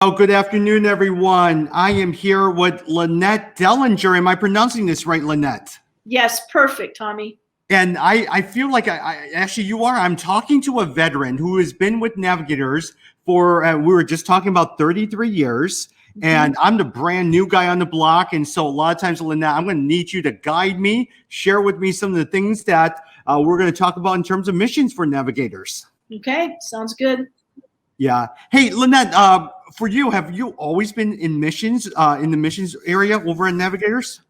Oh, good afternoon, everyone. I am here with LaNette Dellinger. Am I pronouncing this right, LaNette? Yes, perfect, Tommy. And I feel like I actually you are. I'm talking to a veteran who has been with Navigators for, we were just talking about 33 years. And I'm the brand new guy on the block. And so a lot of times, LaNette, I'm going to need you to guide me, share with me some of the things that we're going to talk about in terms of missions for Navigators. Okay, sounds good. Yeah. Hey, LaNette, for you, have you always been in missions, in the missions area over at Navigators?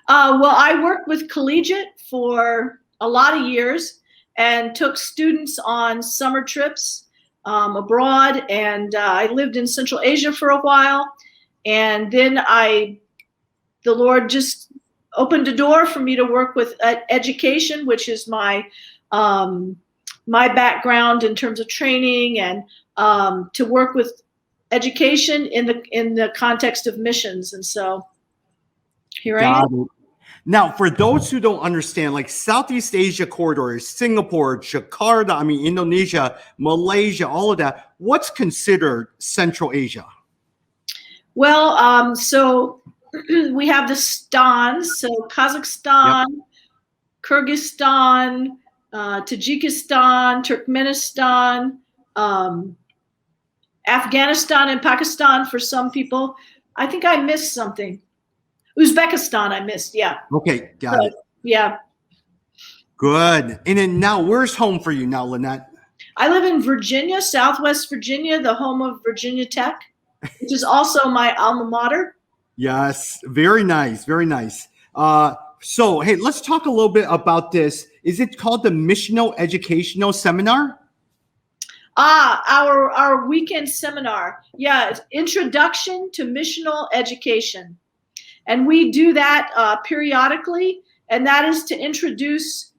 Well, I worked with Collegiate for a lot of years and took students on summer trips abroad. And I lived in Central Asia for a while. And then the Lord just opened a door for me to work with education, which is my background in terms of training, and to work with education in the context of missions. And so here I am. Now, for those who don't understand, like Southeast Asia corridors, Singapore, Jakarta, Indonesia, Malaysia, all of that, what's considered Central Asia? Well, so we have the stans, so Kazakhstan, yep, Kyrgyzstan, Tajikistan, Turkmenistan, Afghanistan, and Pakistan for some people. I think I missed something. Uzbekistan I missed, yeah. Okay, got it. Yeah. Good. And then now, where's home for you now, LaNette? I live in Virginia, Southwest Virginia, the home of Virginia Tech, which is also my alma mater. Yes, very nice, very nice. So, hey, let's talk a little bit about this. Is it called the Missional Educational Seminar? Our weekend seminar. Yeah, it's Introduction to Missional Education. And we do that periodically, and that is to introduce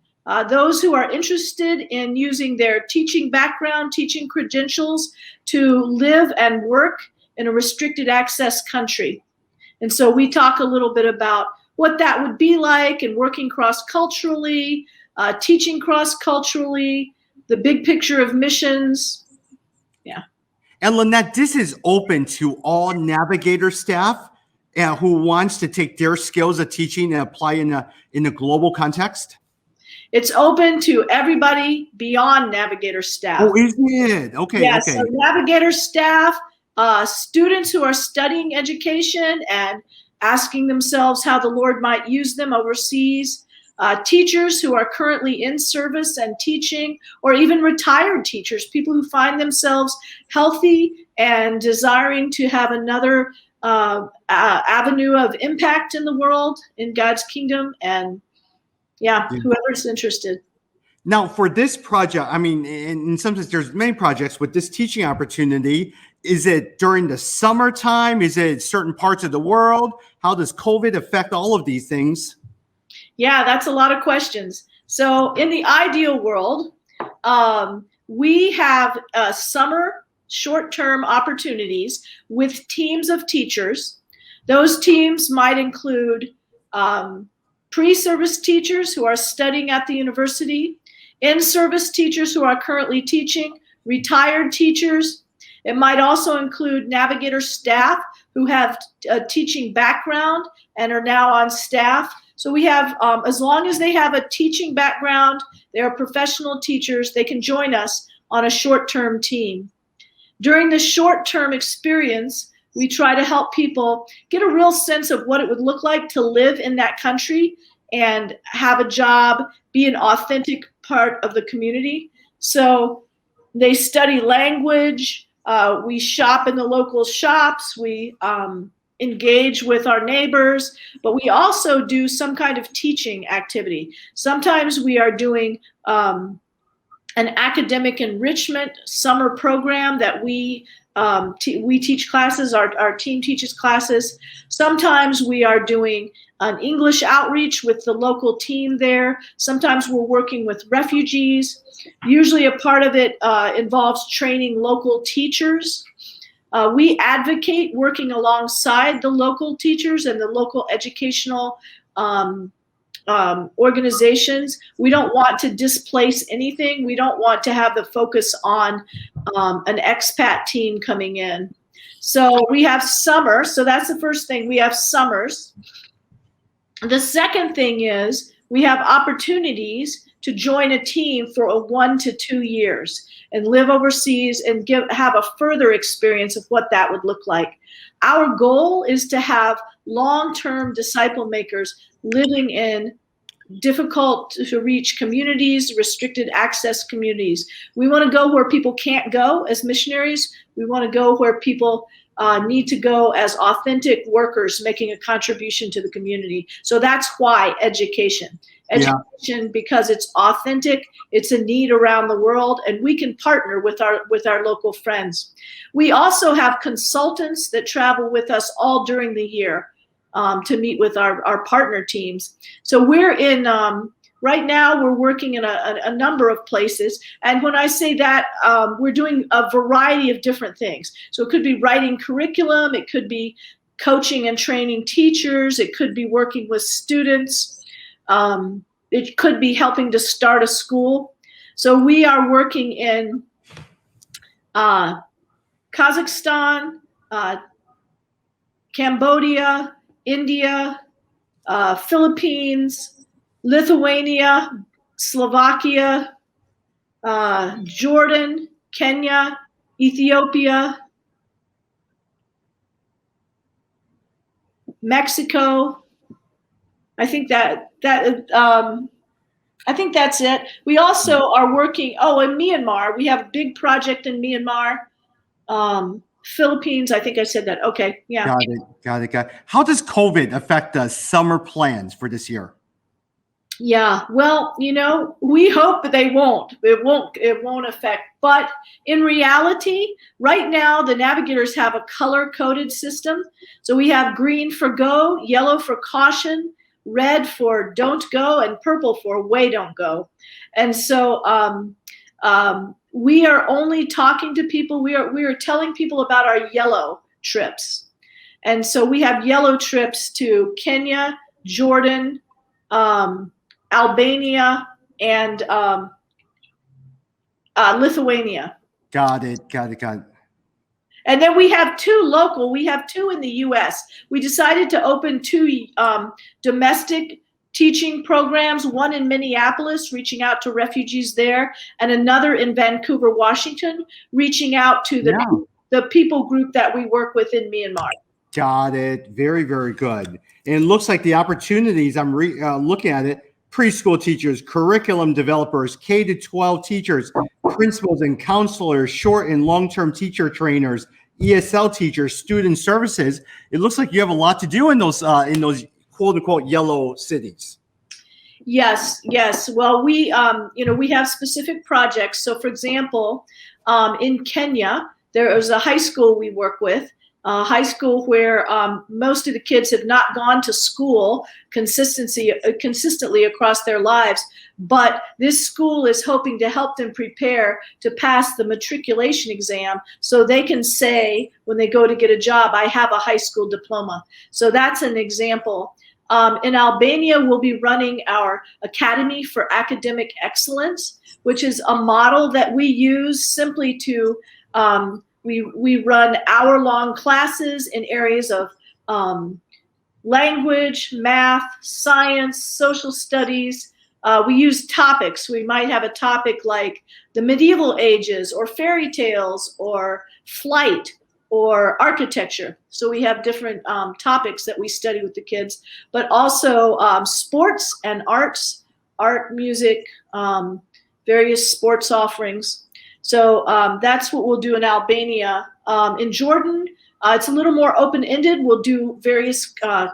those who are interested in using their teaching background, teaching credentials to live and work in a restricted access country. And so we talk a little bit about what that would be like, and working cross-culturally, teaching cross-culturally, the big picture of missions. Yeah. And LaNette, this is open to all Navigator staff who wants to take their skills of teaching and apply in a global context? It's open to everybody beyond Navigator staff. Oh, is it? Okay. Yeah, okay. So Navigator staff, students who are studying education and asking themselves how the Lord might use them overseas, teachers who are currently in service and teaching, or even retired teachers, people who find themselves healthy and desiring to have another avenue of impact in the world, in God's kingdom, and whoever's interested. Now, for this project, in some sense, there's many projects with this teaching opportunity. Is it during the summertime? Is it certain parts of the world? How does COVID affect all of these things? Yeah, that's a lot of questions. So in the ideal world, we have summer short-term opportunities with teams of teachers. Those teams might include pre-service teachers who are studying at the university, in-service teachers who are currently teaching, retired teachers. It might also include Navigator staff who have a teaching background and are now on staff. So we have, as long as they have a teaching background, they are professional teachers, they can join us on a short-term team. During the short-term experience, we try to help people get a real sense of what it would look like to live in that country and have a job, be an authentic part of the community. So they study language, we shop in the local shops, we engage with our neighbors, but we also do some kind of teaching activity. Sometimes we are doing an academic enrichment summer program that we teach classes, our team teaches classes. Sometimes we are doing an English outreach with the local team there. Sometimes we're working with refugees. Usually a part of it involves training local teachers. We advocate working alongside the local teachers and the local educational organizations. We don't want to displace anything. We don't want to have the focus on an expat team coming in. So we have summer. So that's the first thing. We have summers. The second thing is we have opportunities to join a team for 1 to 2 years and live overseas and have a further experience of what that would look like. Our goal is to have long-term disciple makers living in difficult to reach communities, restricted access communities. We want to go where people can't go as missionaries. We want to go where people need to go as authentic workers making a contribution to the community. So that's why education. Education, because it's authentic, it's a need around the world, and we can partner with our local friends. We also have consultants that travel with us all during the year to meet with our partner teams. So we're in, right now we're working in a number of places. And when I say that, we're doing a variety of different things. So it could be writing curriculum, it could be coaching and training teachers, it could be working with students, it could be helping to start a school. So we are working in Kazakhstan, Cambodia, India, Philippines, Lithuania, Slovakia, Jordan, Kenya, Ethiopia, Mexico. I think I think that's it. We also are working, in Myanmar. We have a big project in Myanmar. Philippines, I think I said that. Okay, yeah. Got it. How does COVID affect the summer plans for this year? Yeah, well, we hope that they won't. It won't affect. But in reality, right now, the navigators have a color-coded system. So we have green for go, yellow for caution, red for don't go, and purple for way don't go. And so we are only talking to people. We are telling people about our yellow trips. And so we have yellow trips to Kenya, Jordan, Albania, and Lithuania. Got it. And then we have two local. We have two in the U.S. We decided to open two domestic teaching programs, one in Minneapolis, reaching out to refugees there, and another in Vancouver, Washington, reaching out to the people group that we work with in Myanmar. Got it. Very, very good. And it looks like the opportunities, I'm looking at it, preschool teachers, curriculum developers, K-12 teachers, principals and counselors, short and long-term teacher trainers, ESL teachers, student services. It looks like you have a lot to do in those quote-unquote yellow cities. Yes. Well, we have specific projects. So, for example, in Kenya, there is a high school we work with, high school where most of the kids have not gone to school consistently across their lives. But this school is hoping to help them prepare to pass the matriculation exam so they can say when they go to get a job, I have a high school diploma. So that's an example. In Albania, we'll be running our Academy for Academic Excellence, which is a model that we use simply to we run hour-long classes in areas of language, math, science, social studies. We use topics. We might have a topic like the medieval ages or fairy tales or flight or architecture. So we have different topics that we study with the kids, but also sports and arts, art, music, various sports offerings. So that's what we'll do in Albania. In Jordan, it's a little more open-ended. We'll do various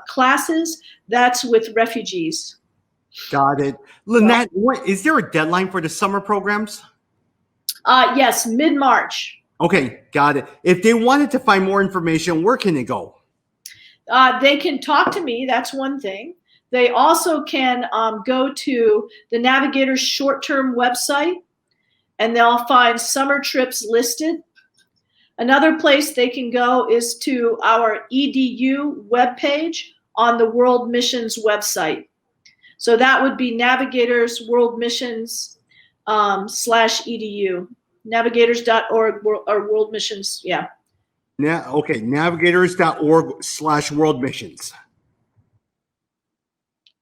classes. That's with refugees. Got it. LaNette, is there a deadline for the summer programs? Yes, mid-March. Okay, got it. If they wanted to find more information, where can they go? They can talk to me. That's one thing. They also can go to the Navigators short-term website, and they'll find summer trips listed. Another place they can go is to our EDU webpage on the World Missions website. So that would be Navigators World Missions /edu, navigators.org or World Missions, yeah. Okay, navigators.org/world missions.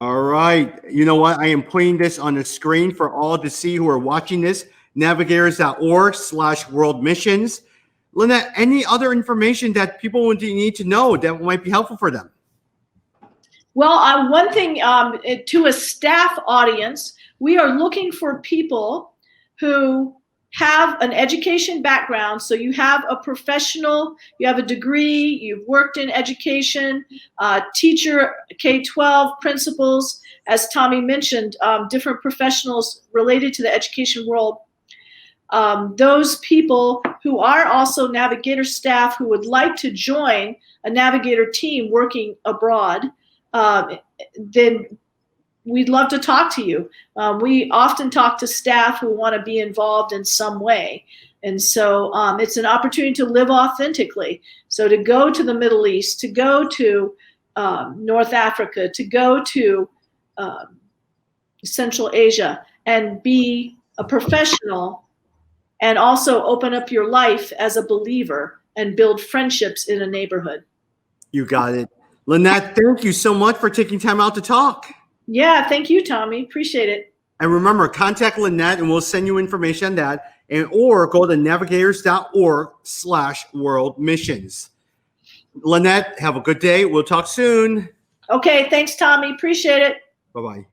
All right. You know what? I am putting this on the screen for all to see who are watching this. Navigators.org/world missions. LaNette, any other information that people would need to know that might be helpful for them? Well, one thing to a staff audience, we are looking for people who have an education background. So you have a professional, you have a degree, you've worked in education, teacher, K-12, principals, as Tommy mentioned, different professionals related to the education world. Those people who are also Navigator staff who would like to join a Navigator team working abroad, then we'd love to talk to you. We often talk to staff who want to be involved in some way. And so it's an opportunity to live authentically. So to go to the Middle East, to go to North Africa, to go to Central Asia and be a professional and also open up your life as a believer and build friendships in a neighborhood. You got it. LaNette, thank you so much for taking time out to talk. Yeah, thank you, Tommy. Appreciate it. And remember, contact LaNette and we'll send you information on that. Or go to navigators.org/world missions. LaNette, have a good day. We'll talk soon. Okay, thanks, Tommy. Appreciate it. Bye-bye.